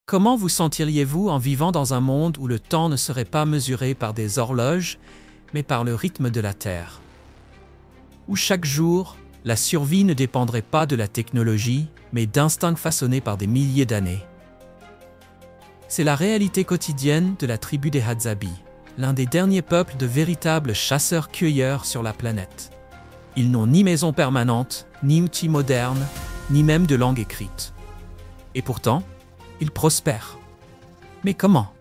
Comment vous sentiriez-vous en vivant dans un monde où le temps ne serait pas mesuré par des horloges, mais par le rythme de la Terre? Où chaque jour, la survie ne dépendrait pas de la technologie, mais d'instincts façonnés par des milliers d'années. C'est la réalité quotidienne de la tribu des Hadzabi, l'un des derniers peuples de véritables chasseurs-cueilleurs sur la planète. Ils n'ont ni maison permanente, ni outils modernes, ni même de langue écrite. Et pourtant, ils prospèrent. Mais comment?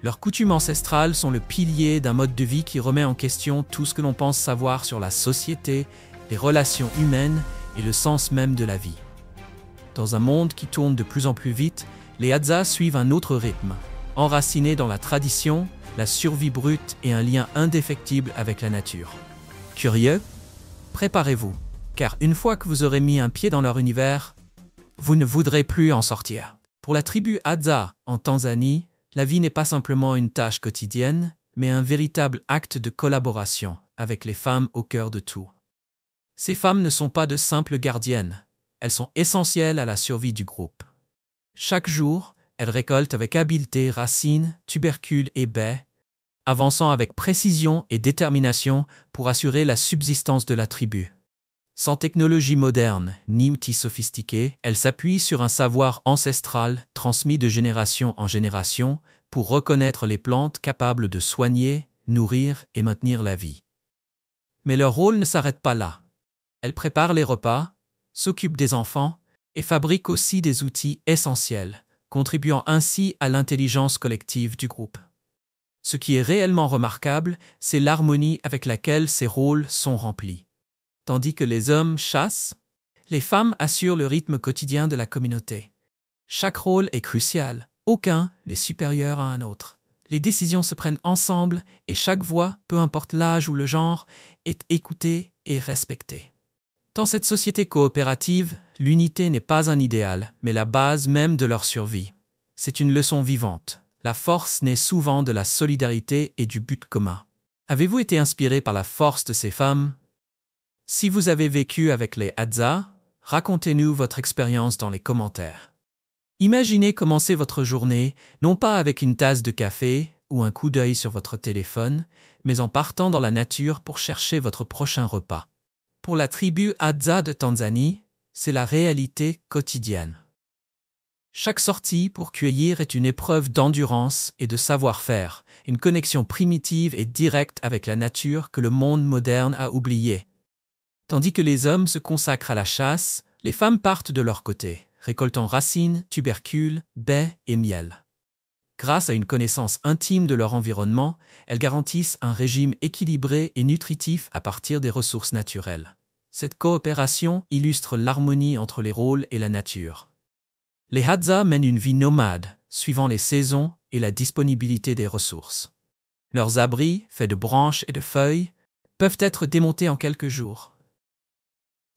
Leurs coutumes ancestrales sont le pilier d'un mode de vie qui remet en question tout ce que l'on pense savoir sur la société, les relations humaines et le sens même de la vie. Dans un monde qui tourne de plus en plus vite, les Hadza suivent un autre rythme, enraciné dans la tradition, la survie brute et un lien indéfectible avec la nature. Curieux? Préparez-vous, car une fois que vous aurez mis un pied dans leur univers, vous ne voudrez plus en sortir. Pour la tribu Hadza en Tanzanie, la vie n'est pas simplement une tâche quotidienne, mais un véritable acte de collaboration avec les femmes au cœur de tout. Ces femmes ne sont pas de simples gardiennes, elles sont essentielles à la survie du groupe. Chaque jour, elles récoltent avec habileté racines, tubercules et baies, avançant avec précision et détermination pour assurer la subsistance de la tribu. Sans technologie moderne ni outils sophistiqués, elles s'appuient sur un savoir ancestral transmis de génération en génération pour reconnaître les plantes capables de soigner, nourrir et maintenir la vie. Mais leur rôle ne s'arrête pas là. Elles préparent les repas, s'occupent des enfants et fabriquent aussi des outils essentiels, contribuant ainsi à l'intelligence collective du groupe. Ce qui est réellement remarquable, c'est l'harmonie avec laquelle ces rôles sont remplis. Tandis que les hommes chassent, les femmes assurent le rythme quotidien de la communauté. Chaque rôle est crucial, aucun n'est supérieur à un autre. Les décisions se prennent ensemble et chaque voix, peu importe l'âge ou le genre, est écoutée et respectée. Dans cette société coopérative, l'unité n'est pas un idéal, mais la base même de leur survie. C'est une leçon vivante. La force naît souvent de la solidarité et du but commun. Avez-vous été inspiré par la force de ces femmes? Si vous avez vécu avec les Hadza, racontez-nous votre expérience dans les commentaires. Imaginez commencer votre journée, non pas avec une tasse de café ou un coup d'œil sur votre téléphone, mais en partant dans la nature pour chercher votre prochain repas. Pour la tribu Hadza de Tanzanie, c'est la réalité quotidienne. Chaque sortie pour cueillir est une épreuve d'endurance et de savoir-faire, une connexion primitive et directe avec la nature que le monde moderne a oubliée. Tandis que les hommes se consacrent à la chasse, les femmes partent de leur côté, récoltant racines, tubercules, baies et miel. Grâce à une connaissance intime de leur environnement, elles garantissent un régime équilibré et nutritif à partir des ressources naturelles. Cette coopération illustre l'harmonie entre les rôles et la nature. Les Hadza mènent une vie nomade, suivant les saisons et la disponibilité des ressources. Leurs abris, faits de branches et de feuilles, peuvent être démontés en quelques jours.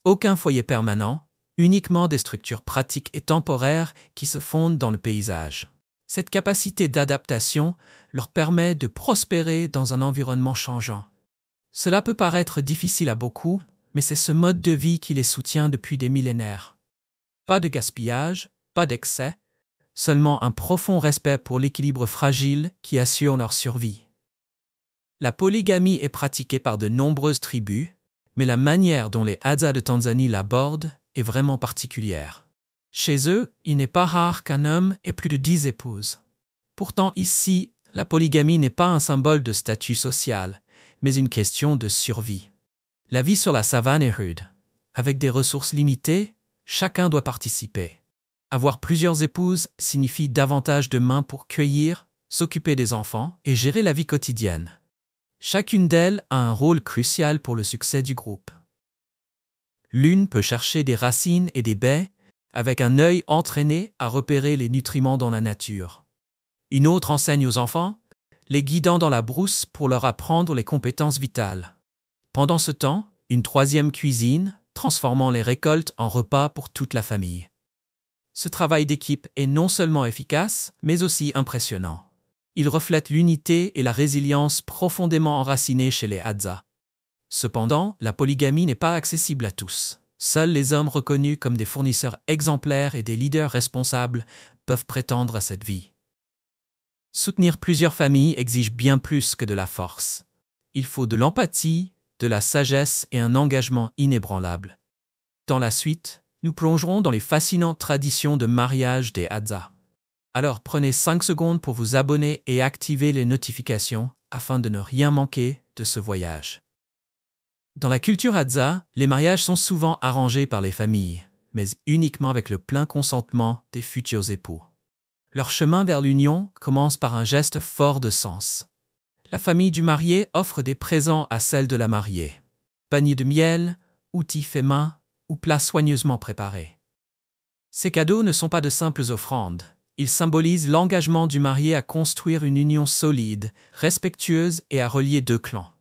Aucun foyer permanent, uniquement des structures pratiques et temporaires qui se fondent dans le paysage. Cette capacité d'adaptation leur permet de prospérer dans un environnement changeant. Cela peut paraître difficile à beaucoup, mais c'est ce mode de vie qui les soutient depuis des millénaires. Pas de gaspillage, pas d'excès, seulement un profond respect pour l'équilibre fragile qui assure leur survie. La polygamie est pratiquée par de nombreuses tribus, mais la manière dont les Hadza de Tanzanie l'abordent est vraiment particulière. Chez eux, il n'est pas rare qu'un homme ait plus de 10 épouses. Pourtant ici, la polygamie n'est pas un symbole de statut social, mais une question de survie. La vie sur la savane est rude. Avec des ressources limitées, chacun doit participer. Avoir plusieurs épouses signifie davantage de mains pour cueillir, s'occuper des enfants et gérer la vie quotidienne. Chacune d'elles a un rôle crucial pour le succès du groupe. L'une peut chercher des racines et des baies, avec un œil entraîné à repérer les nutriments dans la nature. Une autre enseigne aux enfants, les guidant dans la brousse pour leur apprendre les compétences vitales. Pendant ce temps, une troisième cuisine, transformant les récoltes en repas pour toute la famille. Ce travail d'équipe est non seulement efficace, mais aussi impressionnant. Il reflète l'unité et la résilience profondément enracinées chez les Hadza. Cependant, la polygamie n'est pas accessible à tous. Seuls les hommes reconnus comme des fournisseurs exemplaires et des leaders responsables peuvent prétendre à cette vie. Soutenir plusieurs familles exige bien plus que de la force. Il faut de l'empathie, de la sagesse et un engagement inébranlable. Dans la suite, nous plongerons dans les fascinantes traditions de mariage des Hadza. Alors prenez 5 secondes pour vous abonner et activer les notifications afin de ne rien manquer de ce voyage. Dans la culture Hadza, les mariages sont souvent arrangés par les familles, mais uniquement avec le plein consentement des futurs époux. Leur chemin vers l'union commence par un geste fort de sens. La famille du marié offre des présents à celle de la mariée. Panier de miel, outils faits main ou plats soigneusement préparés. Ces cadeaux ne sont pas de simples offrandes. Ils symbolisent l'engagement du marié à construire une union solide, respectueuse et à relier 2 clans.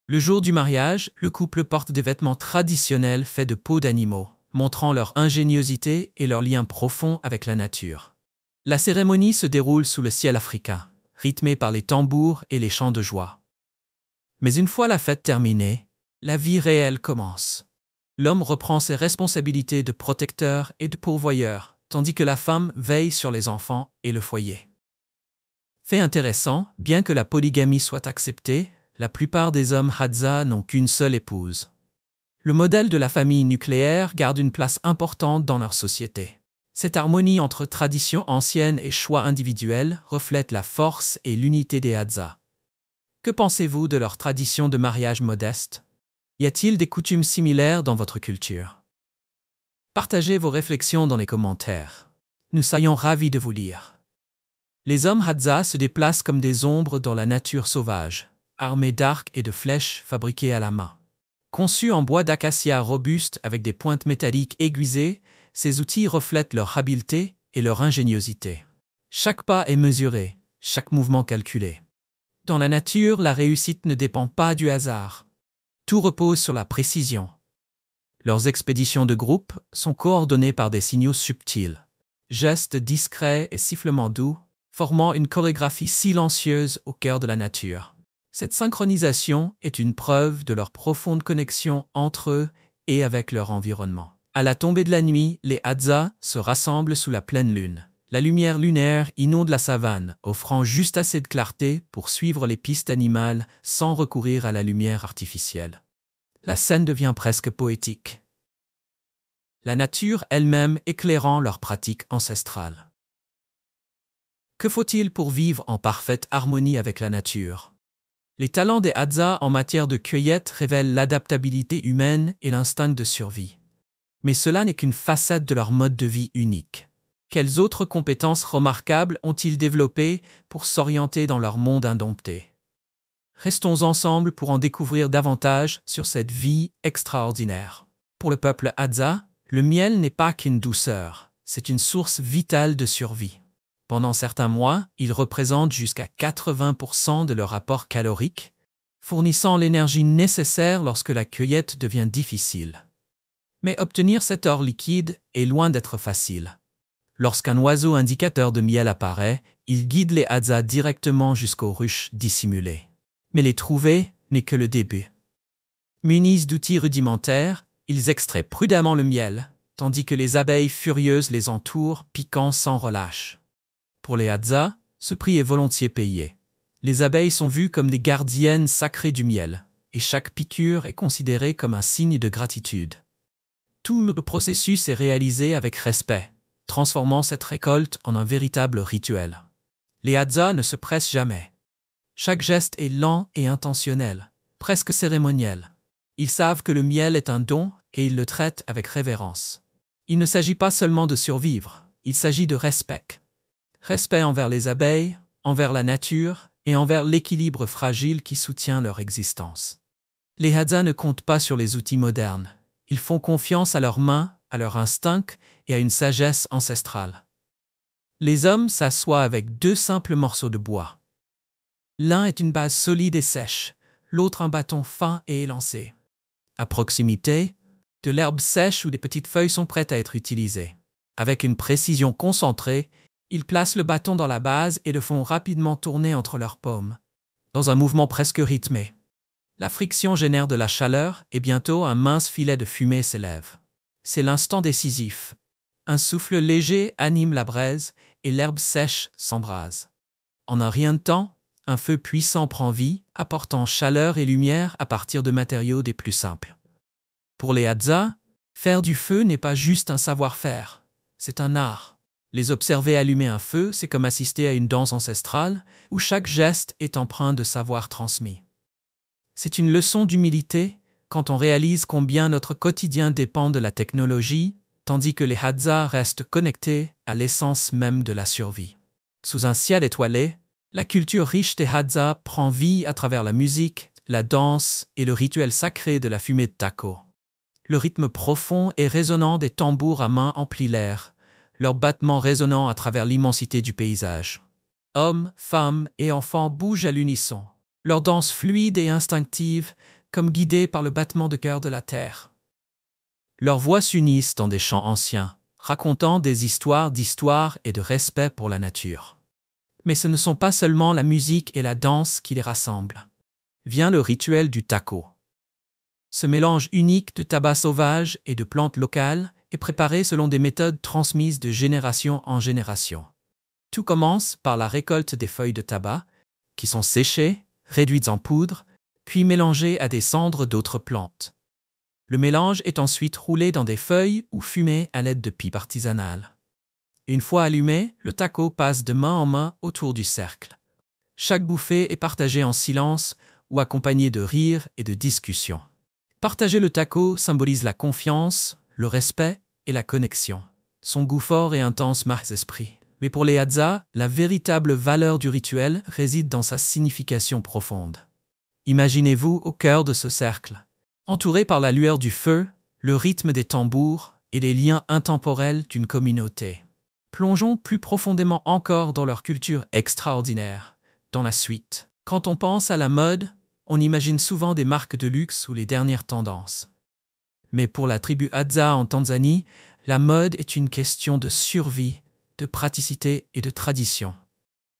Le jour du mariage, le couple porte des vêtements traditionnels faits de peaux d'animaux, montrant leur ingéniosité et leur lien profond avec la nature. La cérémonie se déroule sous le ciel africain, rythmée par les tambours et les chants de joie. Mais une fois la fête terminée, la vie réelle commence. L'homme reprend ses responsabilités de protecteur et de pourvoyeur, tandis que la femme veille sur les enfants et le foyer. Fait intéressant, bien que la polygamie soit acceptée, la plupart des hommes Hadza n'ont qu'une seule épouse. Le modèle de la famille nucléaire garde une place importante dans leur société. Cette harmonie entre traditions anciennes et choix individuels reflète la force et l'unité des Hadza. Que pensez-vous de leur tradition de mariage modeste? Y a-t-il des coutumes similaires dans votre culture? Partagez vos réflexions dans les commentaires. Nous serions ravis de vous lire. Les hommes Hadza se déplacent comme des ombres dans la nature sauvage, armés d'arcs et de flèches fabriqués à la main. Conçus en bois d'acacia robuste avec des pointes métalliques aiguisées, ces outils reflètent leur habileté et leur ingéniosité. Chaque pas est mesuré, chaque mouvement calculé. Dans la nature, la réussite ne dépend pas du hasard. Tout repose sur la précision. Leurs expéditions de groupe sont coordonnées par des signaux subtils, gestes discrets et sifflements doux, formant une chorégraphie silencieuse au cœur de la nature. Cette synchronisation est une preuve de leur profonde connexion entre eux et avec leur environnement. À la tombée de la nuit, les Hadza se rassemblent sous la pleine lune. La lumière lunaire inonde la savane, offrant juste assez de clarté pour suivre les pistes animales sans recourir à la lumière artificielle. La scène devient presque poétique. La nature elle-même éclairant leur pratique ancestrale. Que faut-il pour vivre en parfaite harmonie avec la nature? Les talents des Hadza en matière de cueillette révèlent l'adaptabilité humaine et l'instinct de survie. Mais cela n'est qu'une facette de leur mode de vie unique. Quelles autres compétences remarquables ont-ils développées pour s'orienter dans leur monde indompté? Restons ensemble pour en découvrir davantage sur cette vie extraordinaire. Pour le peuple Hadza, le miel n'est pas qu'une douceur, c'est une source vitale de survie. Pendant certains mois, il représente jusqu'à 80% de leur apport calorique, fournissant l'énergie nécessaire lorsque la cueillette devient difficile. Mais obtenir cet or liquide est loin d'être facile. Lorsqu'un oiseau indicateur de miel apparaît, il guide les Hadza directement jusqu'aux ruches dissimulées. Mais les trouver n'est que le début. Munis d'outils rudimentaires, ils extraient prudemment le miel, tandis que les abeilles furieuses les entourent, piquant sans relâche. Pour les Hadza, ce prix est volontiers payé. Les abeilles sont vues comme des gardiennes sacrées du miel, et chaque piqûre est considérée comme un signe de gratitude. Tout le processus est réalisé avec respect, transformant cette récolte en un véritable rituel. Les Hadza ne se pressent jamais. Chaque geste est lent et intentionnel, presque cérémoniel. Ils savent que le miel est un don et ils le traitent avec révérence. Il ne s'agit pas seulement de survivre, il s'agit de respect. Respect envers les abeilles, envers la nature et envers l'équilibre fragile qui soutient leur existence. Les Hadza ne comptent pas sur les outils modernes. Ils font confiance à leurs mains, à leur instinct et à une sagesse ancestrale. Les hommes s'assoient avec 2 simples morceaux de bois. L'un est une base solide et sèche, l'autre un bâton fin et élancé. À proximité, de l'herbe sèche ou des petites feuilles sont prêtes à être utilisées. Avec une précision concentrée, ils placent le bâton dans la base et le font rapidement tourner entre leurs paumes, dans un mouvement presque rythmé. La friction génère de la chaleur et bientôt un mince filet de fumée s'élève. c'est l'instant décisif. Un souffle léger anime la braise et l'herbe sèche s'embrase. En un rien de temps, un feu puissant prend vie, apportant chaleur et lumière à partir de matériaux des plus simples. Pour les Hadza, faire du feu n'est pas juste un savoir-faire, c'est un art. Les observer allumer un feu, c'est comme assister à une danse ancestrale où chaque geste est empreint de savoir transmis. C'est une leçon d'humilité quand on réalise combien notre quotidien dépend de la technologie, tandis que les Hadza restent connectés à l'essence même de la survie. Sous un ciel étoilé, la culture riche des Hadza prend vie à travers la musique, la danse et le rituel sacré de la fumée de taco. Le rythme profond et résonnant des tambours à main emplit l'air, leurs battements résonnant à travers l'immensité du paysage. Hommes, femmes et enfants bougent à l'unisson, leur danse fluide et instinctive, comme guidée par le battement de cœur de la terre. Leurs voix s'unissent dans des chants anciens, racontant des histoires d'histoire et de respect pour la nature. Mais ce ne sont pas seulement la musique et la danse qui les rassemblent. Vient le rituel du taco. Ce mélange unique de tabac sauvage et de plantes locales est préparé selon des méthodes transmises de génération en génération. Tout commence par la récolte des feuilles de tabac, qui sont séchées, réduites en poudre, puis mélangées à des cendres d'autres plantes. Le mélange est ensuite roulé dans des feuilles ou fumé à l'aide de pipes artisanales. Une fois allumé, le taco passe de main en main autour du cercle. Chaque bouffée est partagée en silence ou accompagnée de rires et de discussions. Partager le taco symbolise la confiance, le respect et la connexion. Son goût fort et intense marque l'esprit. Mais pour les Hadza, la véritable valeur du rituel réside dans sa signification profonde. Imaginez-vous au cœur de ce cercle, entouré par la lueur du feu, le rythme des tambours et les liens intemporels d'une communauté. Plongeons plus profondément encore dans leur culture extraordinaire. Dans la suite, quand on pense à la mode, on imagine souvent des marques de luxe ou les dernières tendances. Mais pour la tribu Hadza en Tanzanie, la mode est une question de survie, de praticité et de tradition.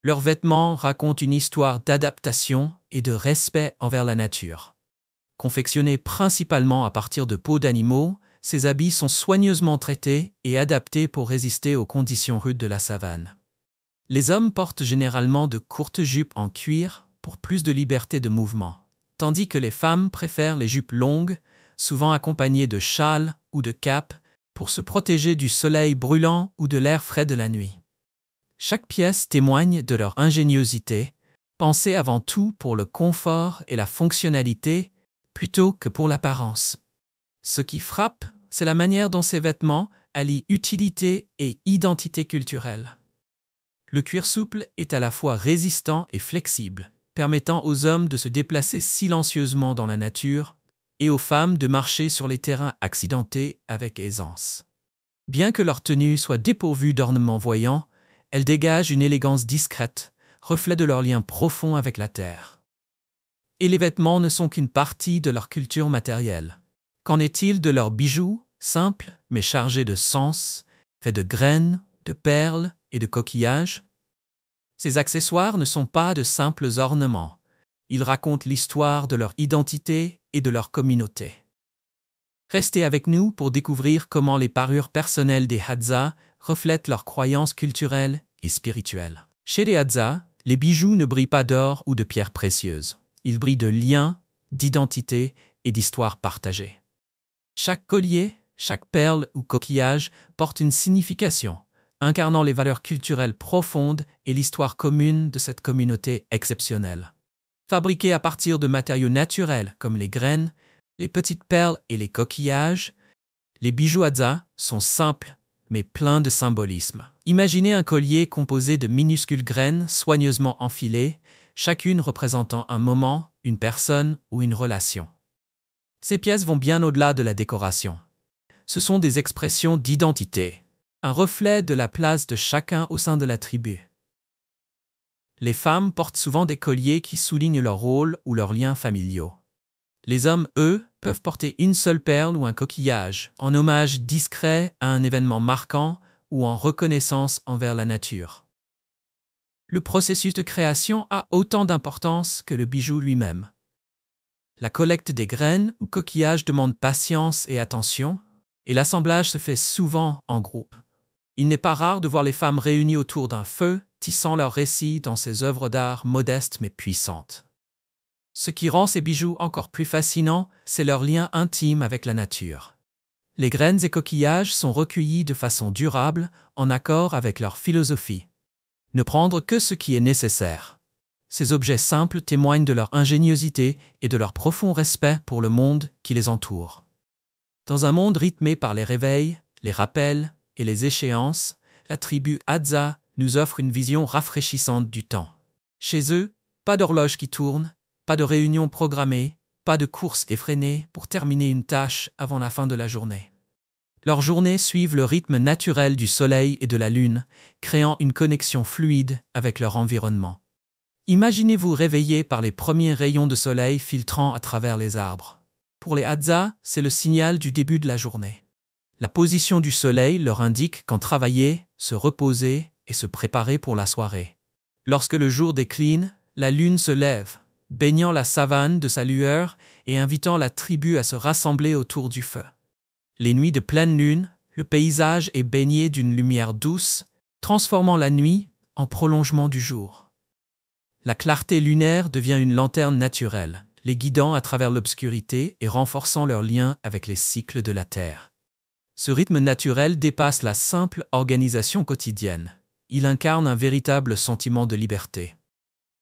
Leurs vêtements racontent une histoire d'adaptation et de respect envers la nature. Confectionnés principalement à partir de peaux d'animaux, ces habits sont soigneusement traités et adaptés pour résister aux conditions rudes de la savane. Les hommes portent généralement de courtes jupes en cuir pour plus de liberté de mouvement, tandis que les femmes préfèrent les jupes longues, souvent accompagnées de châles ou de capes, pour se protéger du soleil brûlant ou de l'air frais de la nuit. Chaque pièce témoigne de leur ingéniosité, pensée avant tout pour le confort et la fonctionnalité plutôt que pour l'apparence. Ce qui frappe, c'est la manière dont ces vêtements allient utilité et identité culturelle. Le cuir souple est à la fois résistant et flexible, permettant aux hommes de se déplacer silencieusement dans la nature et aux femmes de marcher sur les terrains accidentés avec aisance. Bien que leur tenue soit dépourvue d'ornements voyants, elles dégagent une élégance discrète, reflet de leur lien profond avec la terre. Et les vêtements ne sont qu'une partie de leur culture matérielle. Qu'en est-il de leurs bijoux, simples mais chargés de sens, faits de graines, de perles et de coquillages? Ces accessoires ne sont pas de simples ornements. Ils racontent l'histoire de leur identité et de leur communauté. Restez avec nous pour découvrir comment les parures personnelles des Hadza reflètent leurs croyances culturelles et spirituelles. Chez les Hadza, les bijoux ne brillent pas d'or ou de pierres précieuses. Ils brillent de liens, d'identité et d'histoires partagées. Chaque collier, chaque perle ou coquillage porte une signification, incarnant les valeurs culturelles profondes et l'histoire commune de cette communauté exceptionnelle. Fabriqués à partir de matériaux naturels comme les graines, les petites perles et les coquillages, les bijoux Hadza sont simples mais pleins de symbolisme. Imaginez un collier composé de minuscules graines soigneusement enfilées, chacune représentant un moment, une personne ou une relation. Ces pièces vont bien au-delà de la décoration. Ce sont des expressions d'identité, un reflet de la place de chacun au sein de la tribu. Les femmes portent souvent des colliers qui soulignent leur rôle ou leurs liens familiaux. Les hommes, eux, peuvent porter une seule perle ou un coquillage, en hommage discret à un événement marquant ou en reconnaissance envers la nature. Le processus de création a autant d'importance que le bijou lui-même. La collecte des graines ou coquillages demande patience et attention, Et l'assemblage se fait souvent en groupe. Il n'est pas rare de voir les femmes réunies autour d'un feu, tissant leurs récits dans ces œuvres d'art modestes mais puissantes. Ce qui rend ces bijoux encore plus fascinants, c'est leur lien intime avec la nature. Les graines et coquillages sont recueillis de façon durable, en accord avec leur philosophie. Ne prendre que ce qui est nécessaire. Ces objets simples témoignent de leur ingéniosité et de leur profond respect pour le monde qui les entoure. Dans un monde rythmé par les réveils, les rappels et les échéances, la tribu Hadza nous offre une vision rafraîchissante du temps. Chez eux, pas d'horloge qui tourne, pas de réunion programmée, pas de course effrénée pour terminer une tâche avant la fin de la journée. Leurs journées suivent le rythme naturel du soleil et de la lune, créant une connexion fluide avec leur environnement. Imaginez-vous réveillé par les premiers rayons de soleil filtrant à travers les arbres. Pour les Hadza, c'est le signal du début de la journée. La position du soleil leur indique quand travailler, se reposer et se préparer pour la soirée. Lorsque le jour décline, la lune se lève, baignant la savane de sa lueur et invitant la tribu à se rassembler autour du feu. Les nuits de pleine lune, le paysage est baigné d'une lumière douce, transformant la nuit en prolongement du jour. La clarté lunaire devient une lanterne naturelle, les guidant à travers l'obscurité et renforçant leur lien avec les cycles de la Terre. Ce rythme naturel dépasse la simple organisation quotidienne. Il incarne un véritable sentiment de liberté.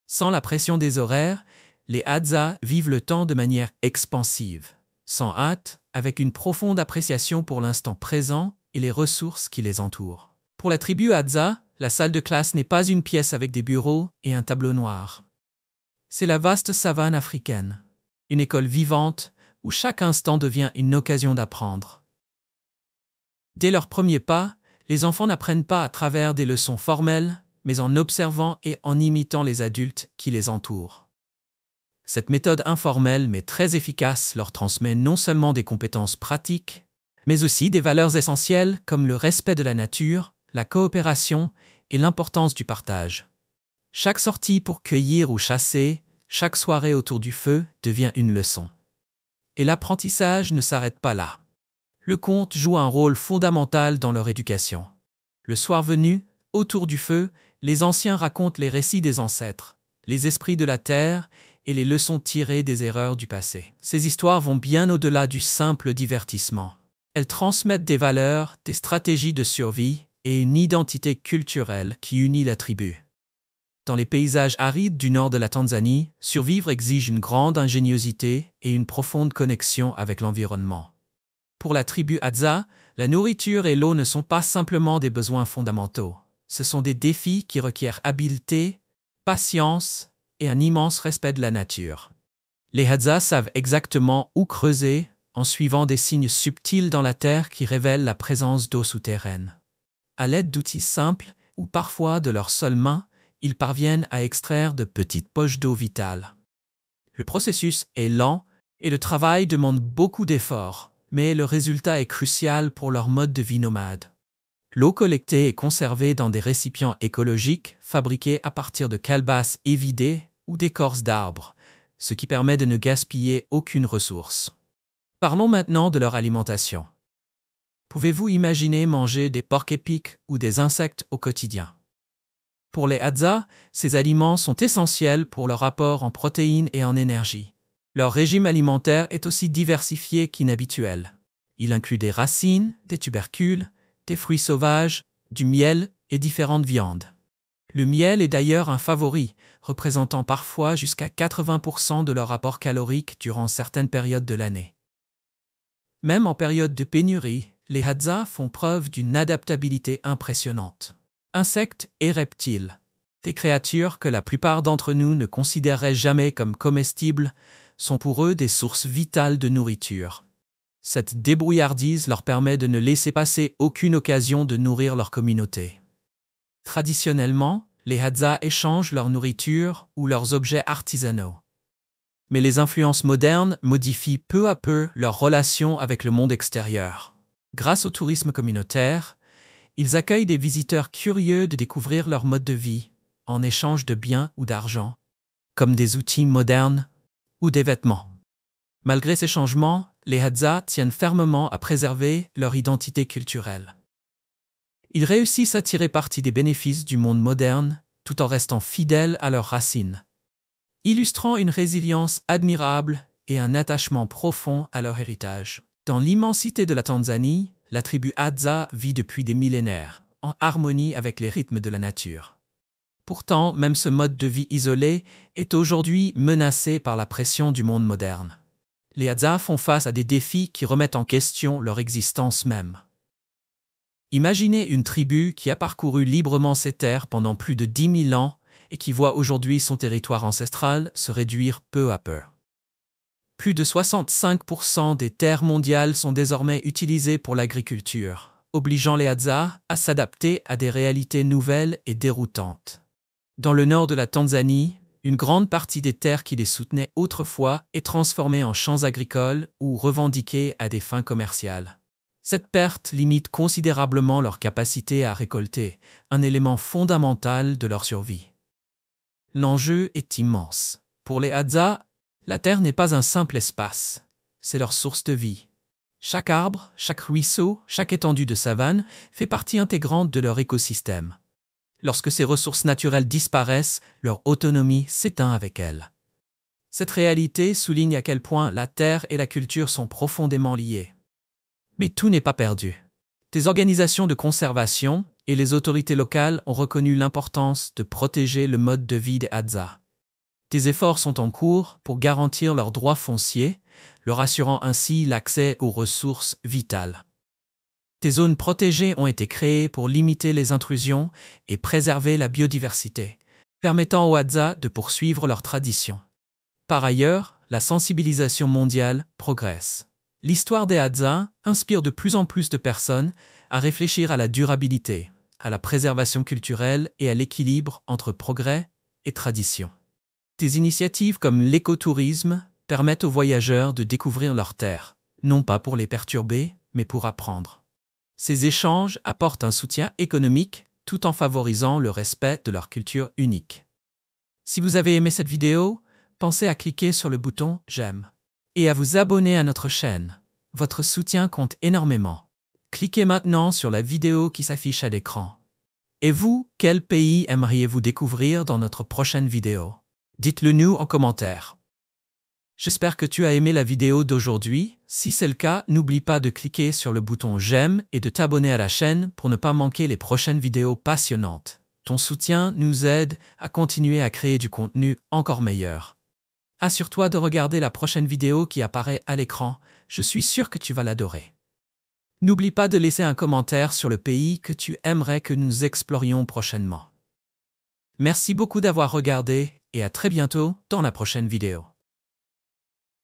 Sans la pression des horaires, les Hadza vivent le temps de manière expansive, sans hâte, avec une profonde appréciation pour l'instant présent et les ressources qui les entourent. Pour la tribu Hadza, la salle de classe n'est pas une pièce avec des bureaux et un tableau noir. C'est la vaste savane africaine, une école vivante où chaque instant devient une occasion d'apprendre. Dès leurs premiers pas, les enfants n'apprennent pas à travers des leçons formelles, mais en observant et en imitant les adultes qui les entourent. Cette méthode informelle mais très efficace leur transmet non seulement des compétences pratiques, mais aussi des valeurs essentielles comme le respect de la nature, la coopération et l'importance du partage. Chaque sortie pour cueillir ou chasser, chaque soirée autour du feu devient une leçon. Et l'apprentissage ne s'arrête pas là. Le conte joue un rôle fondamental dans leur éducation. Le soir venu, autour du feu, les anciens racontent les récits des ancêtres, les esprits de la terre et les leçons tirées des erreurs du passé. Ces histoires vont bien au-delà du simple divertissement. Elles transmettent des valeurs, des stratégies de survie et une identité culturelle qui unit la tribu. Dans les paysages arides du nord de la Tanzanie, survivre exige une grande ingéniosité et une profonde connexion avec l'environnement. Pour la tribu Hadza, la nourriture et l'eau ne sont pas simplement des besoins fondamentaux. Ce sont des défis qui requièrent habileté, patience et un immense respect de la nature. Les Hadza savent exactement où creuser en suivant des signes subtils dans la terre qui révèlent la présence d'eau souterraine. À l'aide d'outils simples ou parfois de leurs seules mains, ils parviennent à extraire de petites poches d'eau vitale. Le processus est lent et le travail demande beaucoup d'efforts, mais le résultat est crucial pour leur mode de vie nomade. L'eau collectée est conservée dans des récipients écologiques fabriqués à partir de calebasses évidées ou d'écorces d'arbres, ce qui permet de ne gaspiller aucune ressource. Parlons maintenant de leur alimentation. Pouvez-vous imaginer manger des porcs-épics ou des insectes au quotidien? Pour les Hadza, ces aliments sont essentiels pour leur apport en protéines et en énergie. Leur régime alimentaire est aussi diversifié qu'inhabituel. Il inclut des racines, des tubercules, des fruits sauvages, du miel et différentes viandes. Le miel est d'ailleurs un favori, représentant parfois jusqu'à 80% de leur apport calorique durant certaines périodes de l'année. Même en période de pénurie, les Hadza font preuve d'une adaptabilité impressionnante. Insectes et reptiles, des créatures que la plupart d'entre nous ne considéreraient jamais comme comestibles, sont pour eux des sources vitales de nourriture. Cette débrouillardise leur permet de ne laisser passer aucune occasion de nourrir leur communauté. Traditionnellement, les Hadza échangent leur nourriture ou leurs objets artisanaux. Mais les influences modernes modifient peu à peu leur relation avec le monde extérieur. Grâce au tourisme communautaire, ils accueillent des visiteurs curieux de découvrir leur mode de vie, en échange de biens ou d'argent, comme des outils modernes ou des vêtements. Malgré ces changements, les Hadza tiennent fermement à préserver leur identité culturelle. Ils réussissent à tirer parti des bénéfices du monde moderne, tout en restant fidèles à leurs racines, illustrant une résilience admirable et un attachement profond à leur héritage. Dans l'immensité de la Tanzanie, la tribu Hadza vit depuis des millénaires, en harmonie avec les rythmes de la nature. Pourtant, même ce mode de vie isolé est aujourd'hui menacé par la pression du monde moderne. Les Hadza font face à des défis qui remettent en question leur existence même. Imaginez une tribu qui a parcouru librement ses terres pendant plus de 10 000 ans et qui voit aujourd'hui son territoire ancestral se réduire peu à peu. Plus de 65% des terres mondiales sont désormais utilisées pour l'agriculture, obligeant les Hadza à s'adapter à des réalités nouvelles et déroutantes. Dans le nord de la Tanzanie, une grande partie des terres qui les soutenaient autrefois est transformée en champs agricoles ou revendiquée à des fins commerciales. Cette perte limite considérablement leur capacité à récolter, un élément fondamental de leur survie. L'enjeu est immense. Pour les Hadza, la terre n'est pas un simple espace, c'est leur source de vie. Chaque arbre, chaque ruisseau, chaque étendue de savane fait partie intégrante de leur écosystème. Lorsque ces ressources naturelles disparaissent, leur autonomie s'éteint avec elles. Cette réalité souligne à quel point la terre et la culture sont profondément liées. Mais tout n'est pas perdu. Des organisations de conservation et les autorités locales ont reconnu l'importance de protéger le mode de vie des Hadza. Des efforts sont en cours pour garantir leurs droits fonciers, leur assurant ainsi l'accès aux ressources vitales. Des zones protégées ont été créées pour limiter les intrusions et préserver la biodiversité, permettant aux Hadza de poursuivre leurs traditions. Par ailleurs, la sensibilisation mondiale progresse. L'histoire des Hadza inspire de plus en plus de personnes à réfléchir à la durabilité, à la préservation culturelle et à l'équilibre entre progrès et tradition. Des initiatives comme l'écotourisme permettent aux voyageurs de découvrir leurs terres, non pas pour les perturber, mais pour apprendre. Ces échanges apportent un soutien économique tout en favorisant le respect de leur culture unique. Si vous avez aimé cette vidéo, pensez à cliquer sur le bouton « J'aime » et à vous abonner à notre chaîne. Votre soutien compte énormément. Cliquez maintenant sur la vidéo qui s'affiche à l'écran. Et vous, quel pays aimeriez-vous découvrir dans notre prochaine vidéo? Dites-le nous en commentaire. J'espère que tu as aimé la vidéo d'aujourd'hui. Si c'est le cas, n'oublie pas de cliquer sur le bouton j'aime et de t'abonner à la chaîne pour ne pas manquer les prochaines vidéos passionnantes. Ton soutien nous aide à continuer à créer du contenu encore meilleur. Assure-toi de regarder la prochaine vidéo qui apparaît à l'écran. Je suis sûr que tu vas l'adorer. N'oublie pas de laisser un commentaire sur le pays que tu aimerais que nous explorions prochainement. Merci beaucoup d'avoir regardé et à très bientôt dans la prochaine vidéo.